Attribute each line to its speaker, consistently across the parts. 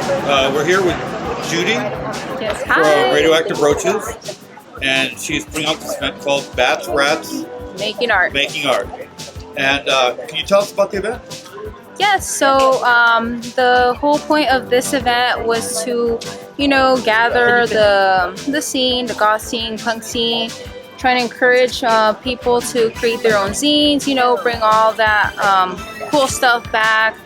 Speaker 1: We're here with Judy
Speaker 2: Yes,
Speaker 1: from
Speaker 2: hi.
Speaker 1: Radioactive Roaches, and she's putting out this event called Bats, Rats,
Speaker 2: Making art.
Speaker 1: Making Art. And can you tell us about the event?
Speaker 2: Yes, so the whole point of this event was to, gather the scene, the goth scene, punk scene, trying to encourage people to create their own zines, bring all that cool stuff back.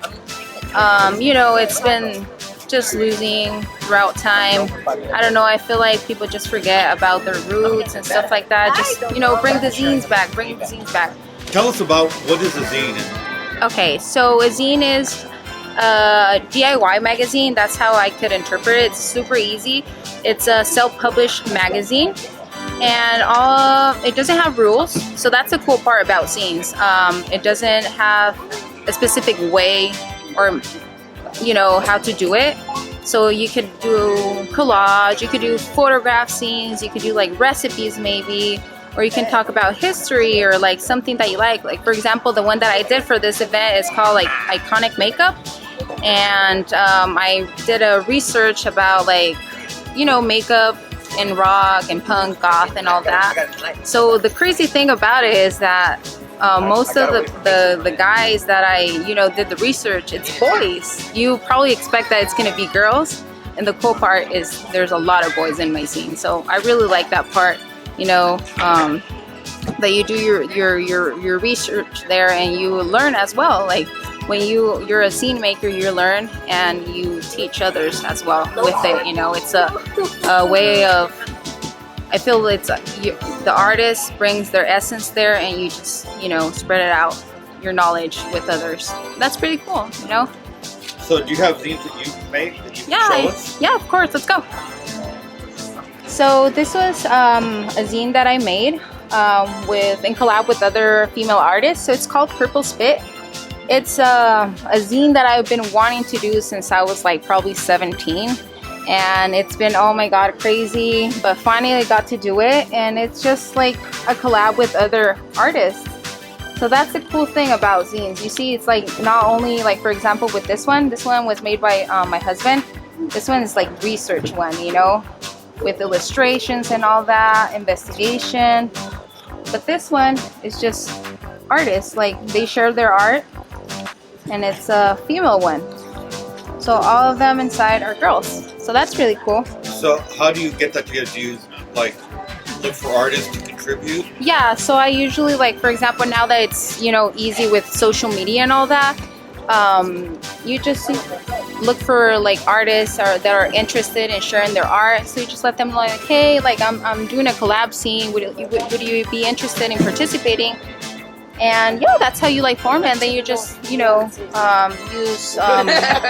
Speaker 2: It's been just losing throughout time. I don't know, I feel like people just forget about their roots and stuff like that. Just, bring the zines back.
Speaker 1: Tell us about what is a zine.
Speaker 2: Okay, so a zine is a DIY magazine. That's how I could interpret it. It's super easy. It's a self-published magazine, and it doesn't have rules. So that's the cool part about zines. It doesn't have a specific way or how to do it. So you could do collage, you could do photograph scenes, you could do like recipes maybe, or you can talk about history or like something that you like. Like for example, the one that I did for this event is called like iconic makeup, and I did a research about like makeup in rock and punk, goth, and all that. So the crazy thing about it is that most of the guys that I did the research, it's boys. You probably expect that it's gonna be girls, and the cool part is there's a lot of boys in my scene. So I really like that part. That you do your research there and you learn as well. Like when you're a scene maker, you learn and you teach others as well with it. It's a way of, I feel it's the artist brings their essence there and you just spread it out, your knowledge with others. That's pretty cool.
Speaker 1: So do you have zines that you made that you can show us?
Speaker 2: Yeah, of course. Let's go. So this was a zine that I made in collab with other female artists. So it's called Purple Spit. It's a zine that I've been wanting to do since I was like probably 17, and it's been, oh my god, crazy, but finally I got to do it, and it's just like a collab with other artists. So that's the cool thing about zines. You see, it's like not only like, for example, with this one was made by my husband. This one is like research one, with illustrations and all that, investigation. But this one is just artists, like they share their art, and it's a female one. So all of them inside are girls. So that's really cool.
Speaker 1: So how do you get that together? Do you like look for artists to contribute?
Speaker 2: Yeah, so I usually, like for example, now that it's easy with social media and all that, you just look for like artists that are interested in sharing their art. So you just let them know, like, hey, like I'm doing a collab scene. Would you be interested in participating? And yeah, that's how you like form it. And then you just use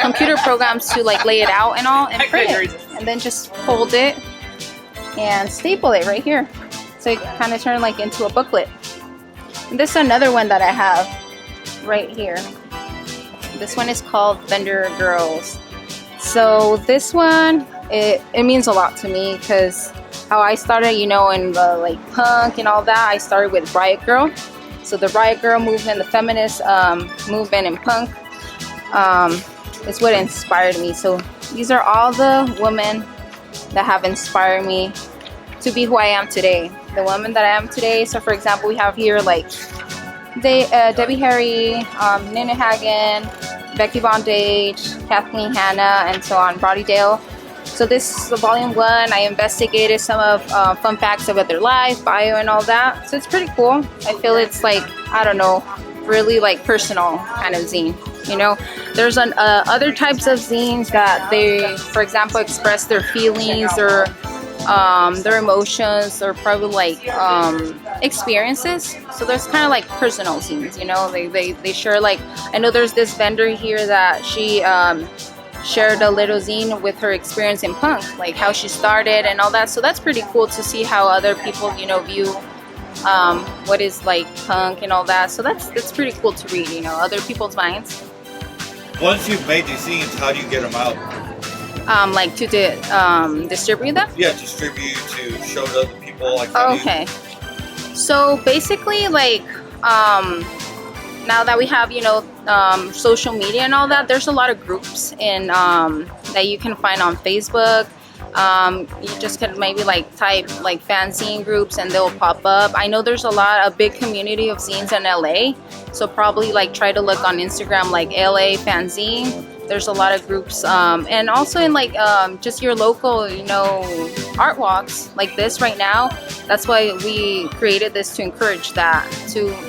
Speaker 2: computer programs to like lay it out and all, and print it, and then just fold it and staple it right here. So it kind of turn like into a booklet. And this is another one that I have right here. This one is called Vendor Girls. So this one, it means a lot to me because how I started, in the like punk and all that, I started with Riot Girl. So the Riot Girl movement, the feminist movement in punk is what inspired me. So these are all the women that have inspired me to be who I am today. The woman that I am today. So for example, we have here like Debbie Harry, Nina Hagen, Becky Bondage, Kathleen Hanna, and so on, Brody Dale. So this is volume 1. I investigated some of fun facts about their life, bio, and all that. So it's pretty cool. I feel it's like, I don't know, really like personal kind of zine. There's other types of zines that they, for example, express their feelings or their emotions or probably like experiences. So there's kind of like personal zines, they share, like I know there's this vendor here that she shared a little zine with her experience in punk, like how she started and all that. So that's pretty cool to see how other people view what is like punk and all that. So that's pretty cool to read, other people's minds.
Speaker 1: Once you've made these zines, how do you get them out?
Speaker 2: Like to distribute them?
Speaker 1: Yeah, distribute, to show to other people. Like
Speaker 2: okay. So basically, like now that we have social media and all that, there's a lot of groups in that you can find on Facebook. You just can maybe like type like fanzine groups and they'll pop up. I know there's a big community of zines in LA, so probably like try to look on Instagram like LA fanzine. There's a lot of groups, and also in like just your local, you know, art walks like this right now. That's why we created this, to encourage that,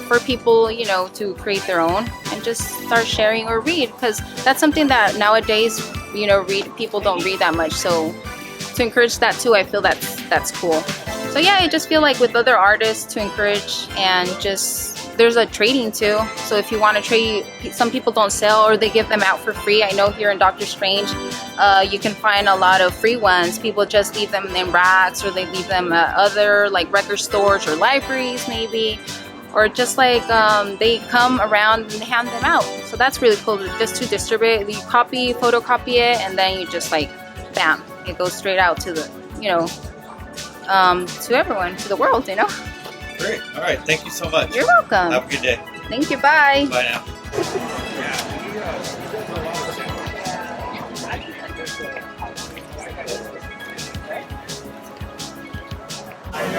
Speaker 2: for people, you know, to create their own and just start sharing or read, because that's something that nowadays, you know, people don't read that much. So to encourage that too, I feel that's cool. So yeah, I just feel like with other artists to encourage, and just there's a trading too. So if you want to trade, some people don't sell or they give them out for free. I know here in Doctor Strange, you can find a lot of free ones. People just leave them in racks, or they leave them at other like record stores or libraries maybe, or just like they come around and hand them out. So that's really cool, just to distribute. You photocopy it, and then you just like, bam, it goes straight out to the, you know, to everyone, to the world, you know.
Speaker 1: Great. All right. Thank you so much.
Speaker 2: You're welcome.
Speaker 1: Have a good day.
Speaker 2: Thank you. Bye.
Speaker 1: Bye now.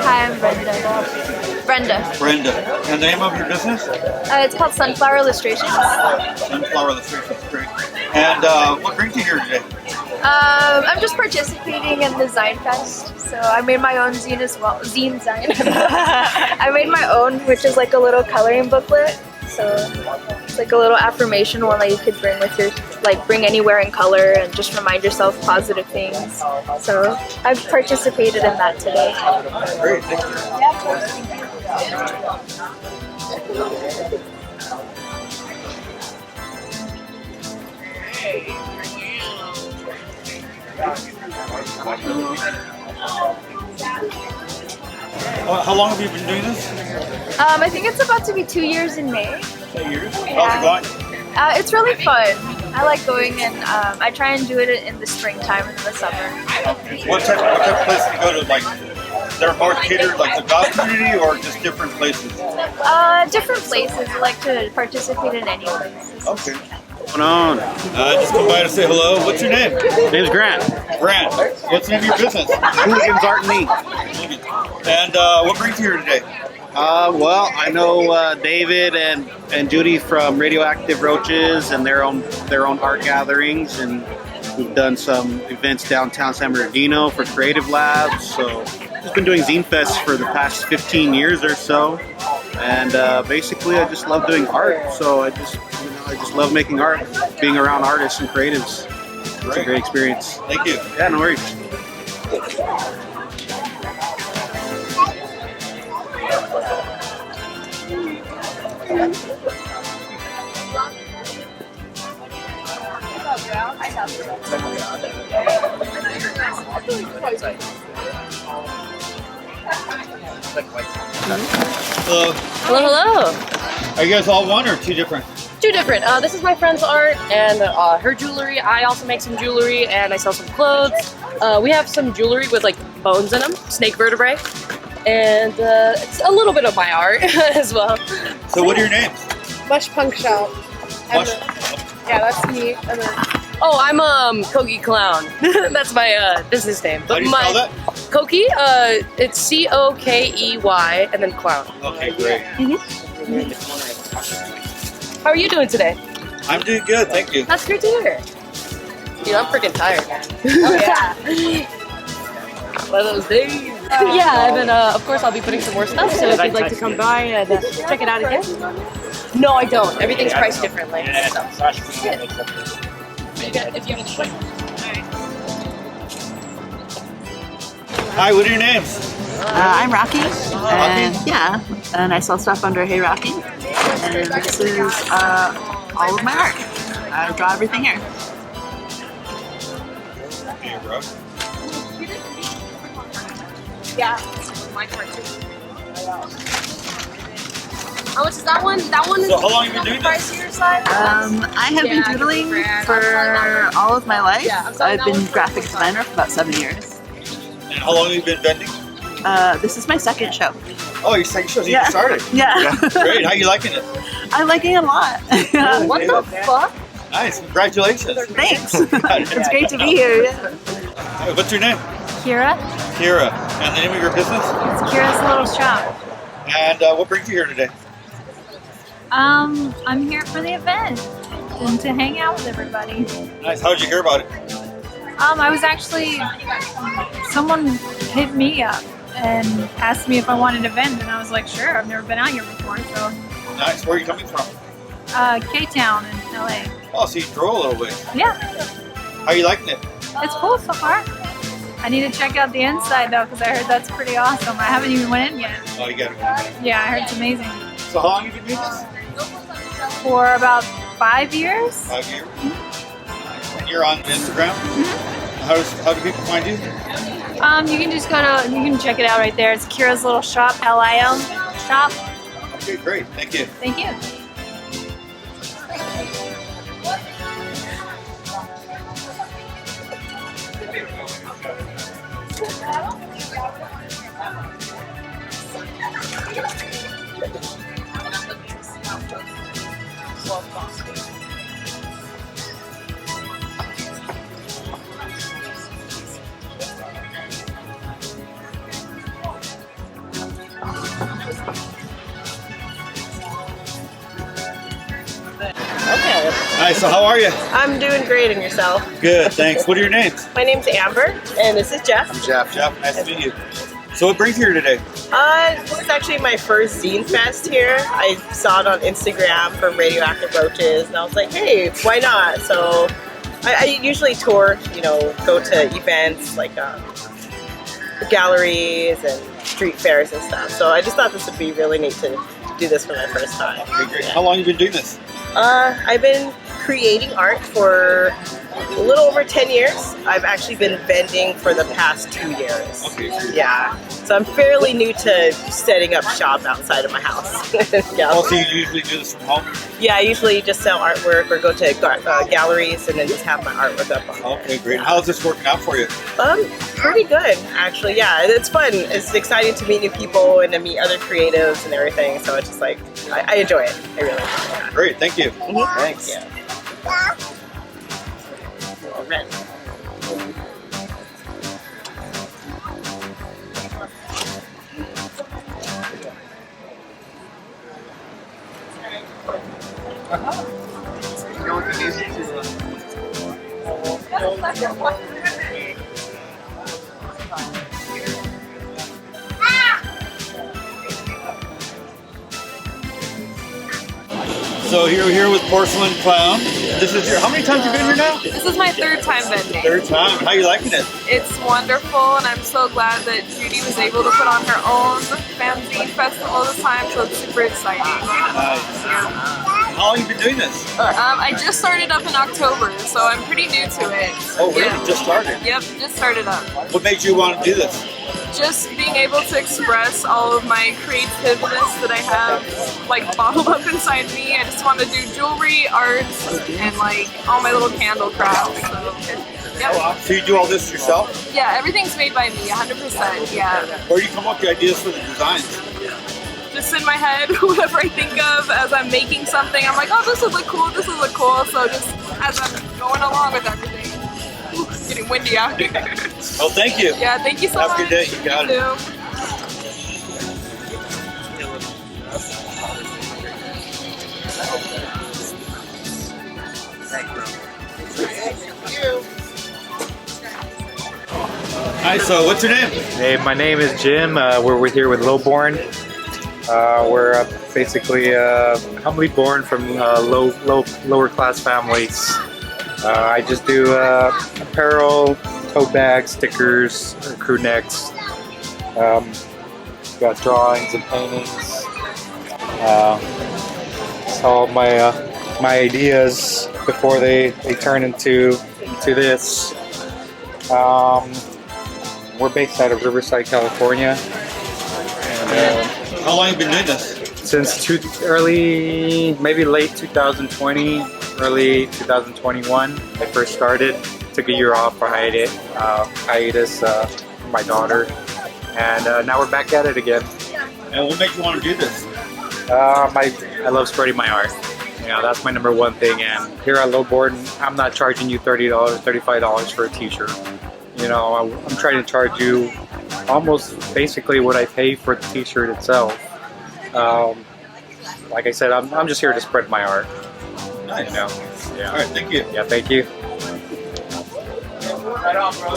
Speaker 3: Hi, I'm Brenda.
Speaker 1: Brenda. And the name of your business?
Speaker 3: It's called Sunflower Illustrations.
Speaker 1: Sunflower Illustrations. Great. And what brings you here today?
Speaker 3: I'm just participating in the Zinefest, so I made my own zine as well. Zine. I made my own, which is like a little coloring booklet. So it's like a little affirmation one that you could bring with your, like bring anywhere in color and just remind yourself positive things. So I've participated in that today.
Speaker 1: Great, thank you.
Speaker 3: Yeah, of course.
Speaker 1: How long have you been doing this?
Speaker 3: I think it's about to be 2 years in May.
Speaker 1: 2 years?
Speaker 3: Yeah.
Speaker 1: How's it going?
Speaker 3: It's really fun. I like going, and I try and do it in the springtime and in the summer.
Speaker 1: Okay. What type of place do you go to? Like, they're more catered like the Goth community, or just different places?
Speaker 3: Different places. I like to participate in any places.
Speaker 1: Okay.
Speaker 4: What's going on?
Speaker 1: Just come by to say hello. What's your name?
Speaker 4: Name's Grant.
Speaker 1: Grant. What's the name of your business?
Speaker 4: Hooligans Art and Ink.
Speaker 1: And what brings you here today?
Speaker 4: Well, I know David and Judy from Radioactive Roaches and their own art gatherings, and we've done some events downtown San Bernardino for Creative Labs. So just been doing Zinefest for the past 15 years or so, and basically I just love doing art. So I just love making art, being around artists and creatives. It's a great experience.
Speaker 1: Thank you.
Speaker 4: Yeah, no worries.
Speaker 1: Hello.
Speaker 5: Hello.
Speaker 1: Are you guys all one or two different?
Speaker 5: Two different. This is my friend's art and her jewelry. I also make some jewelry and I sell some clothes. We have some jewelry with like bones in them, snake vertebrae, and it's a little bit of my art as well.
Speaker 1: So what are your names?
Speaker 6: Mush Punk Shop.
Speaker 1: Mush.
Speaker 6: Yeah, that's me. And then
Speaker 5: Oh, I'm Koki Clown. That's my business name.
Speaker 1: How do you spell that?
Speaker 5: Koki, it's C-O-K-E-Y and then Clown.
Speaker 1: Okay, great.
Speaker 5: How are you doing today?
Speaker 1: I'm doing good, thank you.
Speaker 5: That's great to hear. You know, I'm freaking tired.
Speaker 6: oh yeah.
Speaker 5: One of those days. Yeah, and then of course I'll be putting some more stuff, so if you'd like to come by and check it out again. No, I don't. Everything's priced differently. So. If you have any questions.
Speaker 1: Hi, what are your names?
Speaker 7: I'm Rocky, and yeah, and I sell stuff under Hey Rocky, and this is all of my art. I draw everything here.
Speaker 1: Hey, bro.
Speaker 6: Yeah. My part too. How much is that one? That one is
Speaker 1: So how long have you been doing this?
Speaker 6: pricier side.
Speaker 7: I have been doodling for all of my life.
Speaker 6: Yeah, I'm selling
Speaker 7: I've
Speaker 6: that
Speaker 7: been
Speaker 6: one for
Speaker 7: graphic
Speaker 6: $25.
Speaker 7: designer for about 7 years.
Speaker 1: And how long have you been vending?
Speaker 7: This is my second show.
Speaker 1: Oh, your second show, so you
Speaker 7: Yeah.
Speaker 1: just started.
Speaker 7: Yeah.
Speaker 1: Great, how you liking it?
Speaker 7: I'm liking it a lot. Yeah.
Speaker 5: What the fuck?
Speaker 1: Nice. Congratulations.
Speaker 7: Thanks. It's great to be here. Yeah.
Speaker 1: What's your name?
Speaker 8: Kira.
Speaker 1: Kira. And the name of your business?
Speaker 8: It's Kira's Little Shop.
Speaker 1: And what brings you here today?
Speaker 8: I'm here for the event and to hang out with everybody.
Speaker 1: Nice. How did you hear about it?
Speaker 8: I was actually, someone hit me up and asked me if I wanted an event, and I was like, sure, I've never been out here before, so.
Speaker 1: Nice. Where are you coming from?
Speaker 8: K-Town in LA.
Speaker 1: Oh, so you drove a little ways.
Speaker 8: Yeah,
Speaker 1: How are you liking it?
Speaker 8: it's cool so far. I need to check out the inside though, because I heard that's pretty awesome. I haven't even went in yet.
Speaker 1: Oh, you gotta go.
Speaker 8: Yeah, I heard it's amazing.
Speaker 1: So how long have you been doing this?
Speaker 8: For about 5 years.
Speaker 1: 5 years. And you're on Instagram? How do people find you?
Speaker 8: You can just you can check it out right there. It's Kira's Little Shop, LIL shop.
Speaker 1: Okay, great. Thank you.
Speaker 8: Thank you.
Speaker 9: Okay.
Speaker 1: Nice. So how are you?
Speaker 9: I'm doing great, and yourself?
Speaker 1: Good, thanks. What are your names?
Speaker 9: My name's Amber, and this is Jeff.
Speaker 1: Jeff. Nice to meet you. So what brings you here today?
Speaker 9: This is actually my first Zinefest here. I saw it on Instagram from Radioactive Roaches, and I was like, hey, why not? So I usually tour, go to events like galleries and street fairs and stuff. So I just thought this would be really neat to do this for my first time.
Speaker 1: Okay, great. How long have you been doing this?
Speaker 9: I've been creating art for a little over 10 years. I've actually been vending for the past 2 years.
Speaker 1: Okay.
Speaker 9: Yeah. So I'm fairly new to setting up shop outside of my house. Yeah.
Speaker 1: Also, you usually do this from home?
Speaker 9: Yeah, I usually just sell artwork or go to galleries and then just have my artwork up on
Speaker 1: Okay, great. How's this working out for you?
Speaker 9: Pretty good, actually. Yeah, it's fun. It's exciting to meet new people and to meet other creatives and everything. So it's just like, I enjoy it. I really enjoy it. Yeah.
Speaker 1: Great, thank you.
Speaker 9: Thanks. Yeah. Red.
Speaker 1: So you're here with Porcelain Clown. This is how many times have you been here now?
Speaker 6: This is my third time vending.
Speaker 1: Third time. How are you liking it?
Speaker 6: It's wonderful, and I'm so glad that Judy was able to put on her own fanzine festival this time, so it's super exciting.
Speaker 1: Nice. How long have you been doing this?
Speaker 6: I just started up in October, so I'm pretty new to it.
Speaker 1: Oh, really?
Speaker 6: Yeah.
Speaker 1: Just started?
Speaker 6: Yep, just started up.
Speaker 1: What made you want to do this?
Speaker 6: Just being able to express all of my creativeness that I have like bottled up inside me. I just want to do jewelry, art, and like all my little candle crafts. So, yep.
Speaker 1: So you do all this yourself?
Speaker 6: Yeah, everything's made by me, 100%. Yeah.
Speaker 1: Where do you come up with the ideas for the designs?
Speaker 6: Just in my head, whatever I think of as I'm making something, I'm like, oh, this would look cool, this would look cool. So just as I'm going along with everything. Ooh, it's getting windy out here.
Speaker 1: Oh, thank you.
Speaker 6: Yeah, thank you so much.
Speaker 1: Have a good day. You got it.
Speaker 6: Too.
Speaker 1: Hi, so what's your name?
Speaker 10: Hey, my name is Jim. We're here with Lowborn. We're basically humbly born from lower class families. I just do apparel, tote bags, stickers, crew necks. Got drawings and paintings. It's all my ideas before they turn into this. We're based out of Riverside, California. And,
Speaker 1: how long have you been doing this?
Speaker 10: Since maybe late 2020, early 2021, I first started. Took a year off for hiatus for my daughter. And now we're back at it again.
Speaker 1: And what made you want to do this?
Speaker 10: I love spreading my art. You know, that's my number one thing. And here at Lowborn, I'm not charging you $30, $35 for a t-shirt. You know, I'm trying to charge you almost basically what I pay for the t-shirt itself. Like I said, I'm just here to spread my art.
Speaker 1: Nice.
Speaker 10: You know? Yeah.
Speaker 1: All right, thank you.
Speaker 10: Yeah, thank you.
Speaker 1: Right on, bro.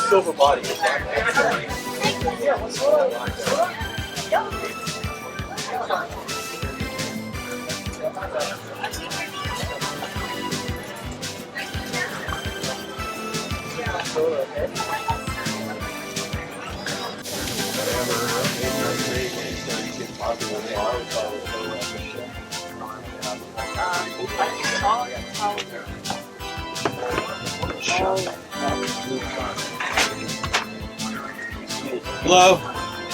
Speaker 1: Silver body. Hello.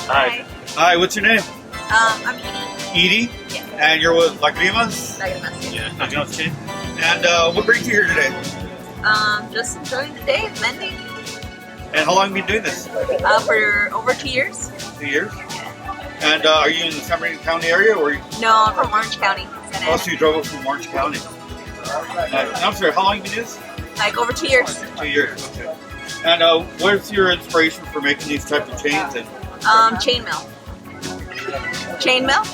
Speaker 11: Hi.
Speaker 1: Hi, what's your name?
Speaker 11: I'm Edie.
Speaker 1: Edie? Yeah. And you're with Lagrimas?
Speaker 11: Lagrimas.
Speaker 1: Yeah, Lagrimas chain. And what brings you here today?
Speaker 11: Just enjoying the day, mending.
Speaker 1: And how long have you been doing this?
Speaker 11: For over 2 years.
Speaker 1: 2 years? And are you in the San Bernardino County area? Or
Speaker 11: No, I'm from Orange County.
Speaker 1: Oh, so you drove up from Orange County. I'm sorry, how long have you been doing this?
Speaker 11: Like over 2 years.
Speaker 1: 2 years, okay. And what's your inspiration for making these type of chains? And
Speaker 11: Chainmail. Chainmail?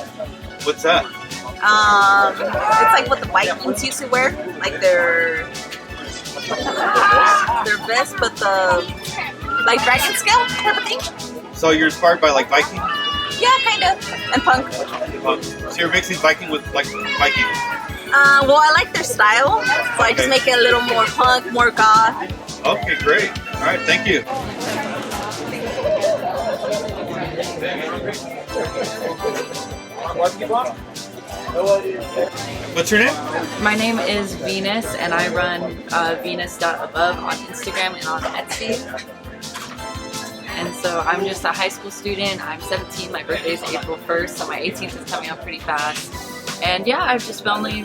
Speaker 1: what's that?
Speaker 11: It's like what the Vikings used to wear, like their vest, but the like dragon scale type of thing.
Speaker 1: So you're inspired by like Viking?
Speaker 11: Yeah, kind of, and punk.
Speaker 1: So you're mixing Viking with like Viking?
Speaker 11: Well, I like their style, so I just make it a little more punk, more goth.
Speaker 1: Okay, great. All right, thank you. What's your name?
Speaker 12: My name is Venus, and I run Venus.above on Instagram and on Etsy. And so I'm just a high school student. I'm 17. My birthday is April 1st, so my 18th is coming up pretty fast. And yeah, I've only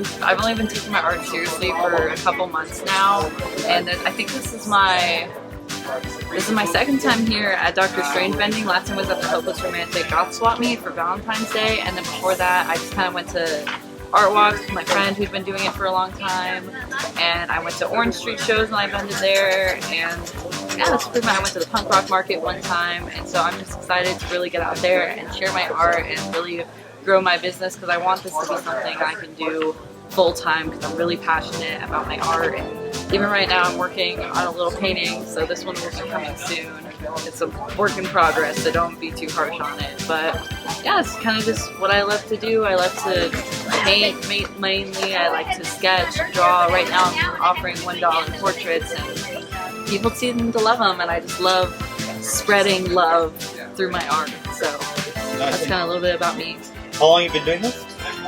Speaker 12: been taking my art seriously for a couple months now, and I think this is my second time here at Dr. Strange Bending. Last time was at the Hopeless Romantic Goth Swap Meet for Valentine's Day, and then before that I just kind of went to art walks with my friend who'd been doing it for a long time, and I went to Orange Street shows and I bended there, and yeah, that's pretty much. I went to the punk rock market one time, and so I'm just excited to really get out there and share my art and really grow my business, because I want this to be something I can do full time, because I'm really passionate about my art. And even right now I'm working on a little painting, so this one will be coming soon. It's a work in progress, so don't be too harsh on it. But yeah, it's kind of just what I love to do. I love to paint mainly. I like to sketch, draw. Right now I'm offering $1 portraits, and people seem to love them, and I just love spreading love through my art. So that's kind of a little bit about me.
Speaker 1: How long have you been doing this?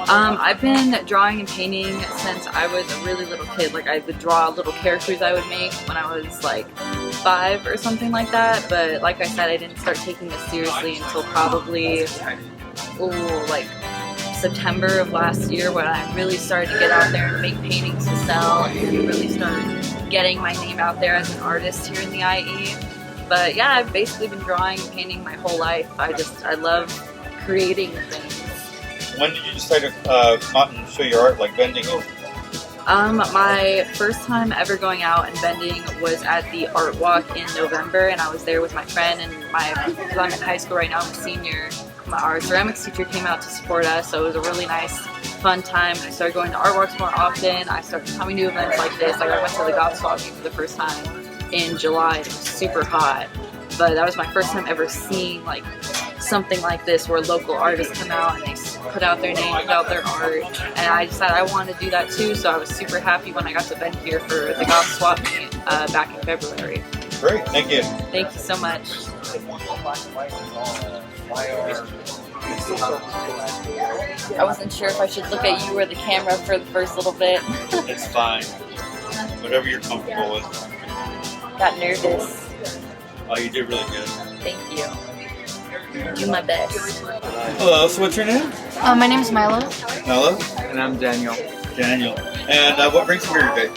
Speaker 12: I've been drawing and painting since I was a really little kid. Like, I would draw little characters I would make when I was like 5 or something like that. But like I said, I didn't start taking this seriously until probably like September of last year, when I really started to get out there and make paintings to sell and really started getting my name out there as an artist here in the IE. But yeah, I've basically been drawing and painting my whole life. I love creating things.
Speaker 1: When did you decide to come out and show your art, like bending?
Speaker 12: My first time ever going out and bending was at the art walk in November, and I was there with my friend, and because I'm in high school right now, I'm a senior. Our ceramics teacher came out to support us, so it was a really nice, fun time. I started going to art walks more often. I started coming to events like this. Like, I went to the Goth Swap Meet for the first time in July. It was super hot, but that was my first time ever seeing like something like this, where local artists come out and they put out their name, put out their art, and I decided I wanted to do that too. So I was super happy when I got to bend here for the Goth Swap Meet back in February.
Speaker 1: Great, thank you.
Speaker 12: Thank you so much. I wasn't sure if I should look at you or the camera for the first little bit.
Speaker 1: It's fine. Whatever you're comfortable with.
Speaker 12: Got nervous.
Speaker 1: Oh, you did really good.
Speaker 12: Thank you. Do my best.
Speaker 1: Hello, so what's your name?
Speaker 13: My name is Milo.
Speaker 1: Milo?
Speaker 10: And I'm Daniel.
Speaker 1: Daniel. And what brings you here today?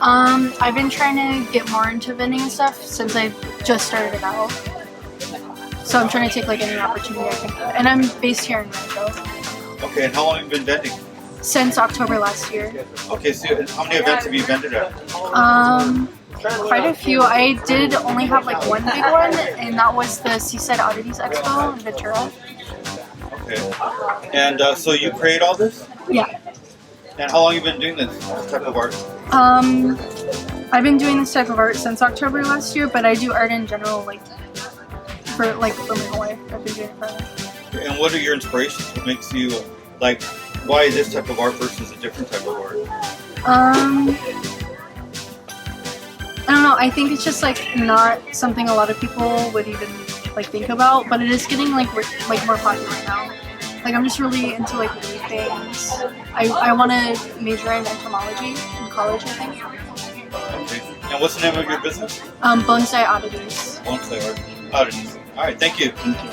Speaker 13: I've been trying to get more into vending and stuff since I just started out. So I'm trying to take like any opportunity I can get. And I'm based here in Rancho.
Speaker 1: Okay, and how long have you been vending?
Speaker 13: since October last year.
Speaker 1: Okay, so how many events have you vended at?
Speaker 13: Quite a few. I did only have like one big one, and that was the Seaside Oddities Expo in Ventura.
Speaker 1: Okay. And so you create all this?
Speaker 13: Yeah.
Speaker 1: And how long have you been doing this type of art?
Speaker 13: I've been doing this type of art since October last year, but I do art in general, like for my whole life. I've been doing it for
Speaker 1: And what are your inspirations? What makes you like? Why this type of art versus a different type of art?
Speaker 13: I don't know. I think it's just like not something a lot of people would even like think about, but it is getting like more popular now. Like I'm just really into like new things. I want to major in entomology in college, I think.
Speaker 1: Okay. And what's the name of your business?
Speaker 13: Bonsai Oddities.
Speaker 1: Bonsai Oddities. All right. Thank you.
Speaker 13: Thank you.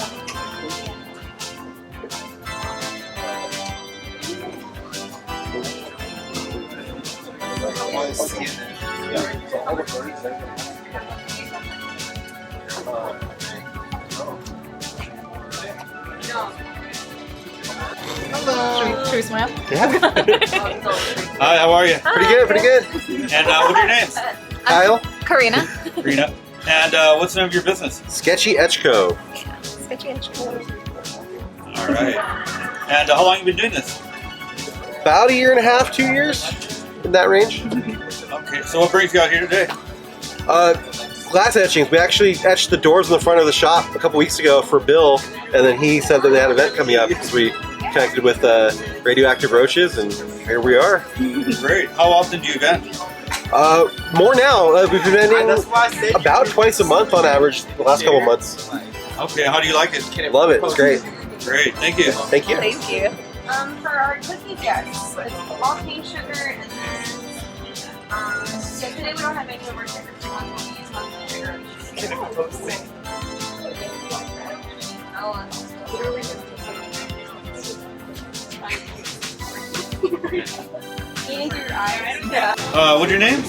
Speaker 14: Should we smile?
Speaker 15: Yeah.
Speaker 1: Hi, how are you?
Speaker 15: Pretty good, pretty good.
Speaker 1: And what are your names?
Speaker 15: Kyle.
Speaker 14: Karina.
Speaker 1: Rena. And what's the name of your business?
Speaker 15: Sketchy Etchco.
Speaker 3: Sketchy Etchco.
Speaker 1: All right. And how long have you been doing this?
Speaker 15: About a year and a half, 2 years, in that range.
Speaker 1: Okay, so what brings you out here today?
Speaker 15: Glass etchings. We actually etched the doors in the front of the shop a couple weeks ago for Bill, and then he said that they had an event coming up because we connected with Radioactive Roaches, and here we are.
Speaker 1: Great. How often do you vend?
Speaker 15: More now. We've been vending about twice a month on average the last couple months.
Speaker 1: Okay, how do you like it?
Speaker 15: Love it. It's great.
Speaker 1: Great, thank you.
Speaker 15: Thank you.
Speaker 3: Thank you.
Speaker 11: For our cookies, yes. It's all cane sugar, and then so today we don't have any of our sugar.
Speaker 1: What's your name?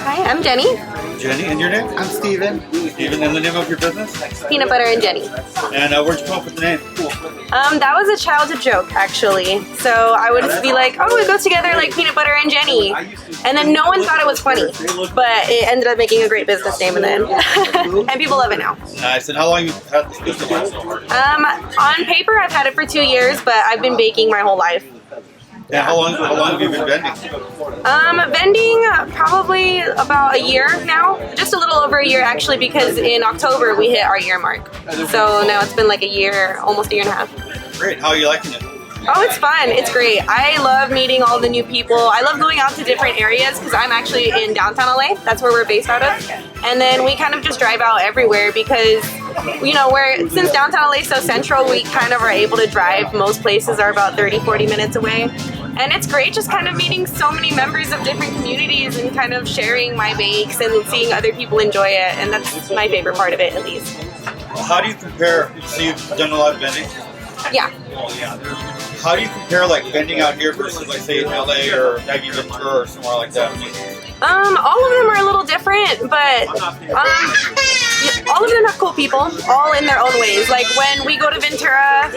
Speaker 11: Hi, I'm Jenny.
Speaker 1: Jenny, and your name?
Speaker 16: I'm Steven.
Speaker 1: Steven, and the name of your business?
Speaker 11: Peanut Butter and Jenny.
Speaker 1: And where'd you come up with the name?
Speaker 11: That was a childhood joke, actually. So I would just be like, oh, we go together like Peanut Butter and Jenny. And then no one thought it was funny. But it ended up making a great business name in the end. And people love it now.
Speaker 1: Nice. And how long have you had this business?
Speaker 11: On paper, I've had it for 2 years, but I've been baking my whole life.
Speaker 1: And how long have you been vending?
Speaker 11: Vending probably about a year now. Just a little over a year, actually, because in October we hit our year mark. So now it's been like a year, almost a year and a half.
Speaker 1: Great. How are you liking it?
Speaker 11: Oh, it's fun. It's great. I love meeting all the new people. I love going out to different areas because I'm actually in downtown LA. That's where we're based out of. And then we kind of just drive out everywhere because, you know, since downtown LA is so central, we kind of are able to drive. Most places are about 30, 40 minutes away. And it's great just kind of meeting so many members of different communities and kind of sharing my bakes and seeing other people enjoy it. And that's my favorite part of it, at least.
Speaker 1: How do you compare, so you've done a lot of vending?
Speaker 11: Yeah.
Speaker 1: How do you compare like vending out here versus like say in LA or maybe Ventura or somewhere like that?
Speaker 11: All of them are a little different, but all of them have cool people, all in their own ways. Like when we go to Ventura,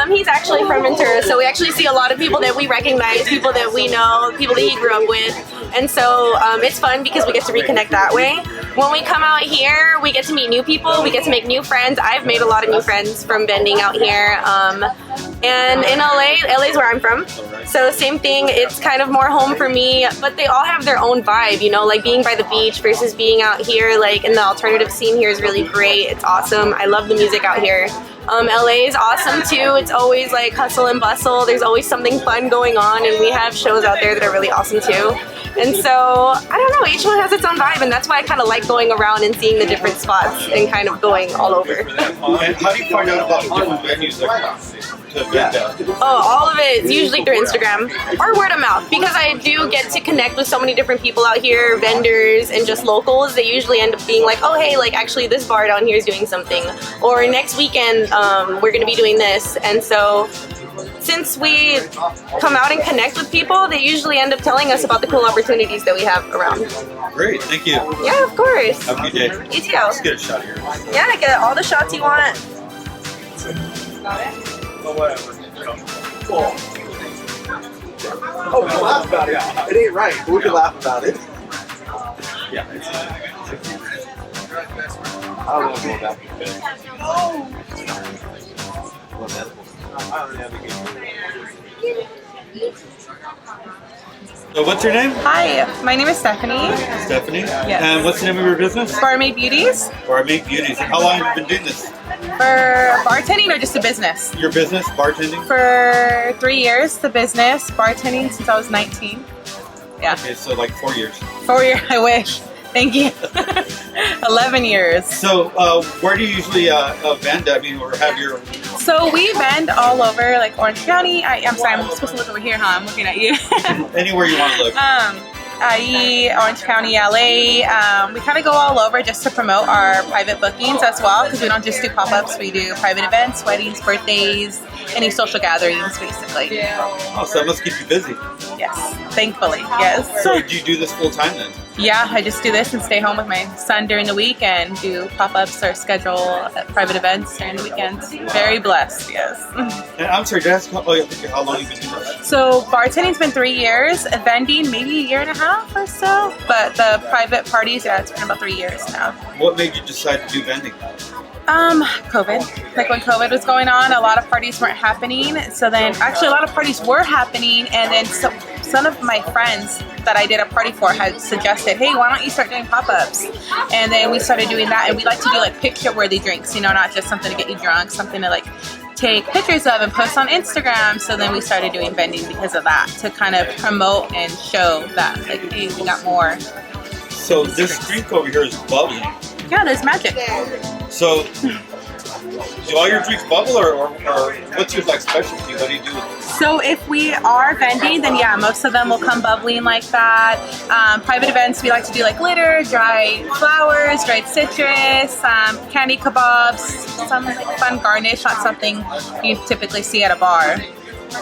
Speaker 11: he's actually from Ventura, so we actually see a lot of people that we recognize, people that we know, people that he grew up with. And so it's fun because we get to reconnect that way. When we come out here, we get to meet new people, we get to make new friends. I've made a lot of new friends from vending out here. And in LA is where I'm from. So same thing, it's kind of more home for me, but they all have their own vibe, you know, like being by the beach versus being out here, like in the alternative scene here is really great. It's awesome. I love the music out here. LA is awesome too. It's always like hustle and bustle. There's always something fun going on, and we have shows out there that are really awesome too. And so, I don't know, each one has its own vibe, and that's why I kind of like going around and seeing the different spots and kind of going all over.
Speaker 1: And how do you find out about different venues to vend at?
Speaker 11: Oh, all of it is usually through Instagram or word of mouth, because I do get to connect with so many different people out here, vendors and just locals. They usually end up being like, oh hey, like actually this bar down here is doing something, or next weekend we're going to be doing this. And so since we come out and connect with people, they usually end up telling us about the cool opportunities that we have around.
Speaker 1: Great, thank you.
Speaker 11: Yeah, of course.
Speaker 1: Have a good day.
Speaker 11: You too.
Speaker 1: Let's get a shot here.
Speaker 11: Yeah, get all the shots you want. Got it?
Speaker 15: Oh, we can laugh about it. It ain't right, but we can laugh about it.
Speaker 1: Yeah.
Speaker 15: I don't know about
Speaker 1: So what's your name?
Speaker 16: Hi, my name is Stephanie.
Speaker 1: Stephanie?
Speaker 16: Yes.
Speaker 1: And what's the name of your business?
Speaker 16: Barmaid Beauties.
Speaker 1: Barmaid Beauties. And how long have you been doing this?
Speaker 16: For bartending or just a business?
Speaker 1: Your business, bartending?
Speaker 16: For 3 years, the business. Bartending since I was 19. Yeah.
Speaker 1: Okay, so like 4 years.
Speaker 16: 4 years, I wish. Thank you. 11 years.
Speaker 1: So where do you usually vend? I mean, or have your...
Speaker 16: So we vend all over, like Orange County. I'm sorry, I'm supposed to look over here, huh? I'm looking at you.
Speaker 1: Anywhere you want to look.
Speaker 16: IE, Orange County, LA. We kind of go all over just to promote our private bookings as well, because we don't just do pop-ups. We do private events, weddings, birthdays, any social gatherings, basically.
Speaker 1: Oh, so that must keep you busy.
Speaker 16: Yes, thankfully, yes.
Speaker 1: So do you do this full time then?
Speaker 16: Yeah, I just do this and stay home with my son during the week and do pop-ups or schedule private events during the weekends. Very blessed, yes.
Speaker 1: And I'm sorry, did I ask how long you've been doing this?
Speaker 16: So bartending's been 3 years, vending maybe a year and a half or so, but the private parties, yeah, it's been about 3 years now.
Speaker 1: What made you decide to do vending?
Speaker 16: COVID. Like when COVID was going on, a lot of parties weren't happening. So then, actually a lot of parties were happening, and then some of my friends that I did a party for had suggested, hey, why don't you start doing pop-ups? And then we started doing that, and we like to do like picture-worthy drinks, you know, not just something to get you drunk, something to like take pictures of and post on Instagram. So then we started doing vending because of that, to kind of promote and show that, like, hey, we got more.
Speaker 1: So this drink over here is bubbly.
Speaker 16: Yeah, there's magic.
Speaker 1: So do all your drinks bubble, or what's your like specialty? What do you do with it?
Speaker 16: So if we are vending, then yeah, most of them will come bubbling like that. Private events, we like to do like glitter, dried flowers, dried citrus, candy kebabs, some like fun garnish, not something you typically see at a bar.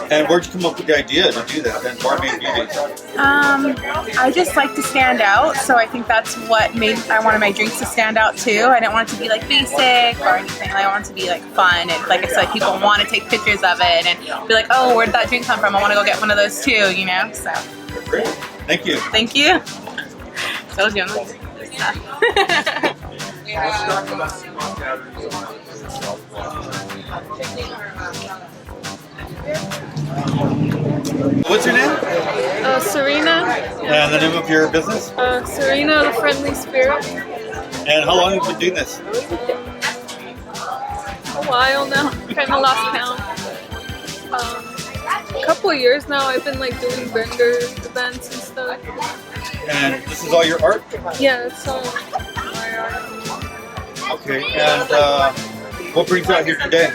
Speaker 1: And where'd you come up with the idea to do that then, Barmaid Beauties?
Speaker 16: I just like to stand out, so I think that's what made I wanted my drinks to stand out too. I didn't want it to be like basic or anything. I want it to be like fun, and like I said, people want to take pictures of it and be like, oh, where did that drink come from? I want to go get one of those too, you know? So
Speaker 1: great. Thank you.
Speaker 16: Thank you. Told you I'm like,
Speaker 1: What's your name?
Speaker 14: Serena.
Speaker 1: And the name of your business?
Speaker 14: Serena, the Friendly Spirit.
Speaker 1: And how long have you been doing this?
Speaker 14: A while now. Kind of lost count. A couple of years now. I've been like doing vendor events and stuff.
Speaker 1: And this is all your art?
Speaker 14: Yeah, it's all my art.
Speaker 1: Okay. And what brings you out here today?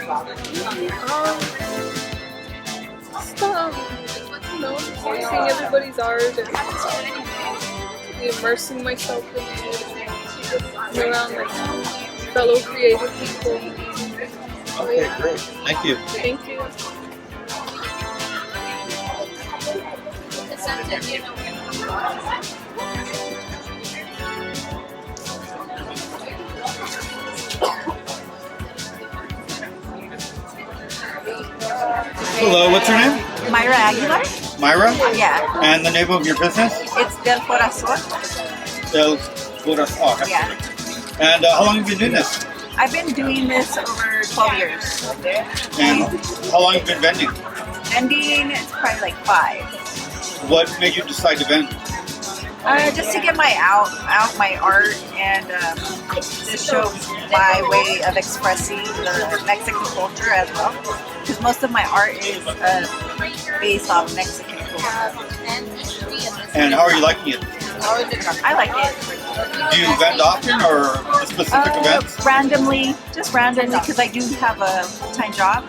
Speaker 14: You know, seeing everybody's art and immersing myself in it, and around like fellow creative people.
Speaker 1: Okay, great. Thank you.
Speaker 14: Thank you.
Speaker 1: Hello, what's your name?
Speaker 17: Myra Aguilar.
Speaker 1: Myra?
Speaker 17: Yeah.
Speaker 1: And the name of your business?
Speaker 17: It's Del Corazon.
Speaker 1: Del Corazon.
Speaker 17: Yeah.
Speaker 1: And how long have you been doing this?
Speaker 17: I've been doing this over 12 years.
Speaker 1: And how long have you been vending?
Speaker 17: Vending, it's probably like 5.
Speaker 1: What made you decide to vend?
Speaker 17: Just to get my out my art and to show my way of expressing the Mexican culture as well. Because most of my art is based off Mexican culture.
Speaker 1: And how are you liking it?
Speaker 17: I like it.
Speaker 1: Do you vend often or specific events?
Speaker 17: Just randomly, because I do have a full-time job.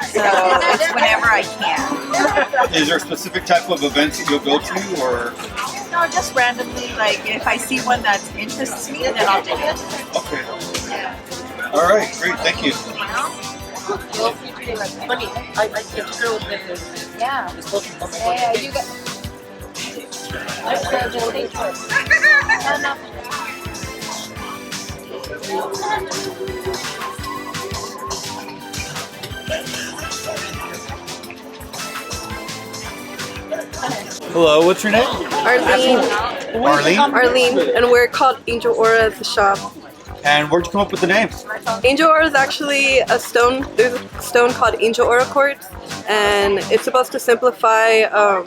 Speaker 17: So it's whenever I can.
Speaker 1: Is there a specific type of events that you'll go to, or?
Speaker 17: No, just randomly. Like if I see one that interests me, then I'll do it.
Speaker 1: Okay. All right, great. Thank you.
Speaker 17: Yeah. Yeah, you got.
Speaker 1: Hello, what's your name?
Speaker 11: Arlene.
Speaker 1: Arlene?
Speaker 11: Arlene, and we're called Angel Aura at the shop.
Speaker 1: And where'd you come up with the name?
Speaker 11: Angel Aura is actually a stone. There's a stone called Angel Aura quartz, and it's supposed to simplify a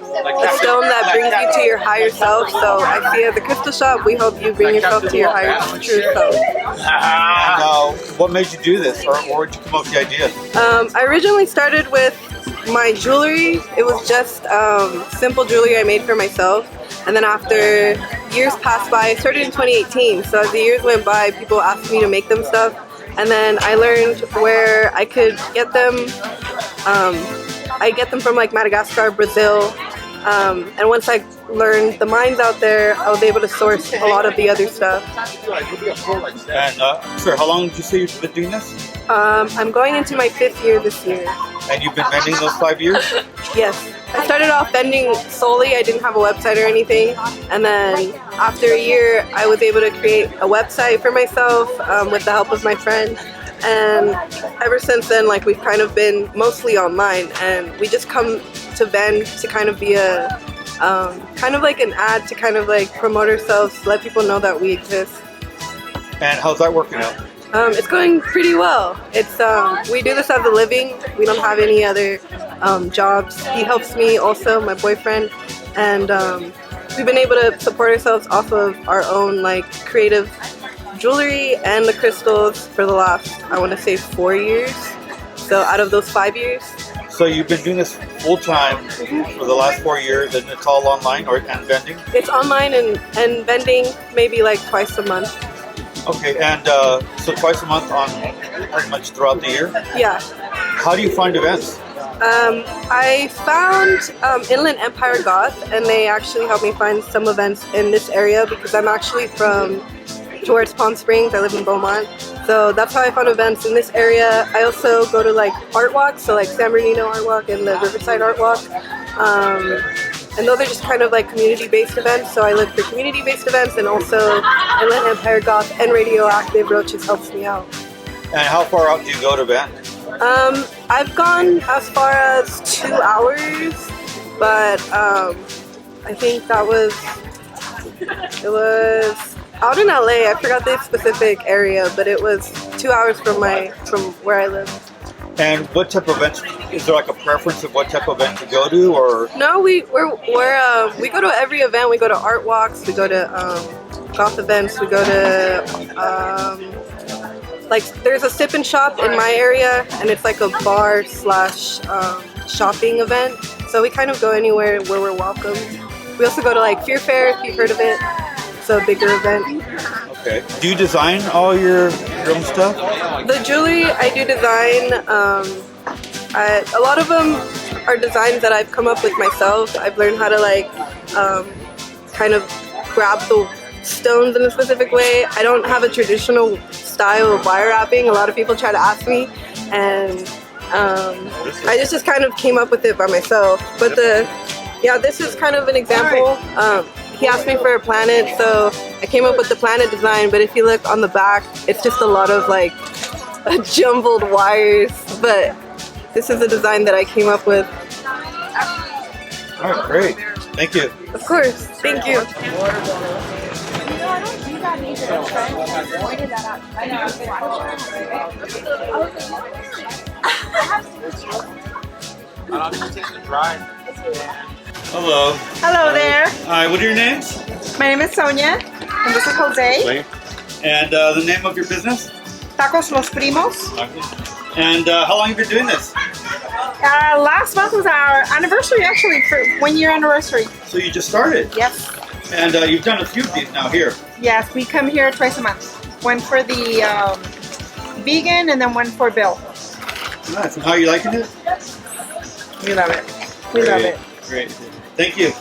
Speaker 11: stone that brings you to your higher self. So I see at the crystal shop, we help you bring yourself to your higher true self.
Speaker 1: And what made you do this, or where'd you come up with the idea?
Speaker 11: I originally started with my jewelry. It was just simple jewelry I made for myself. And then after years passed by, I started in 2018. So as the years went by, people asked me to make them stuff. And then I learned where I could get them. I get them from like Madagascar, Brazil. And once I learned the mines out there, I was able to source a lot of the other stuff.
Speaker 1: And sir, how long did you say you've been doing this?
Speaker 11: I'm going into my 5th year this year.
Speaker 1: And you've been vending those 5 years?
Speaker 11: Yes. I started off vending solely. I didn't have a website or anything. And then after a year, I was able to create a website for myself with the help of my friend. And ever since then, like, we've kind of been mostly online, and we just come to vend to kind of be a kind of like an ad to kind of like promote ourselves, let people know that we exist.
Speaker 1: And how's that working out?
Speaker 11: It's going pretty well. It's we do this as a living. We don't have any other jobs. He helps me also, my boyfriend, and we've been able to support ourselves off of our own like creative jewelry and the crystals for the last, I want to say, 4 years. So out of those 5 years.
Speaker 1: So you've been doing this full time for the last 4 years, and it's all online and vending?
Speaker 11: It's online and vending maybe like twice a month.
Speaker 1: Okay, and so twice a month on pretty much throughout the year?
Speaker 11: Yeah.
Speaker 1: How do you find events?
Speaker 11: I found Inland Empire Goth, and they actually helped me find some events in this area because I'm actually from towards Palm Springs. I live in Beaumont. So that's how I found events in this area. I also go to like art walks, so like San Bernardino Art Walk and the Riverside Art Walk. And those are just kind of like community-based events. So I look for community-based events, and also Inland Empire Goth and Radioactive Roaches helps me out.
Speaker 1: And how far out do you go to vend?
Speaker 11: I've gone as far as 2 hours, but I think it was out in LA. I forgot the specific area, but it was 2 hours from where I live.
Speaker 1: And what type of events? Is there like a preference of what type of event to go to, or?
Speaker 11: No, we go to every event. We go to art walks. We go to goth events. We go to like there's a sip and shop in my area, and it's like a bar / shopping event. So we kind of go anywhere where we're welcome. We also go to like Fear Fair, if you've heard of it. It's a bigger event.
Speaker 1: Okay. Do you design all your own stuff?
Speaker 11: The jewelry I do design. A lot of them are designs that I've come up with myself. I've learned how to like kind of grab the stones in a specific way. I don't have a traditional style of wire wrapping. A lot of people try to ask me, and I just kind of came up with it by myself. But this is kind of an example. He asked me for a planet, so I came up with the planet design, but if you look on the back, it's just a lot of like jumbled wires, but this is a design that I came up with.
Speaker 1: All right, great. Thank you.
Speaker 11: Of course, thank you.
Speaker 1: Hello.
Speaker 18: Hello there.
Speaker 1: Hi, what are your names?
Speaker 18: My name is Sonia, and this is Jose.
Speaker 1: And the name of your business?
Speaker 18: Tacos Los Primos.
Speaker 1: And how long have you been doing this?
Speaker 18: Last month was our anniversary, actually, for 1 year anniversary.
Speaker 1: So you just started?
Speaker 18: Yes.
Speaker 1: And you've done a few of these now here.
Speaker 18: Yes, we come here twice a month. One for the vegan, and then one for Bill.
Speaker 1: Nice. And how are you liking it?
Speaker 18: We love it. We love it.
Speaker 1: Great. Thank you.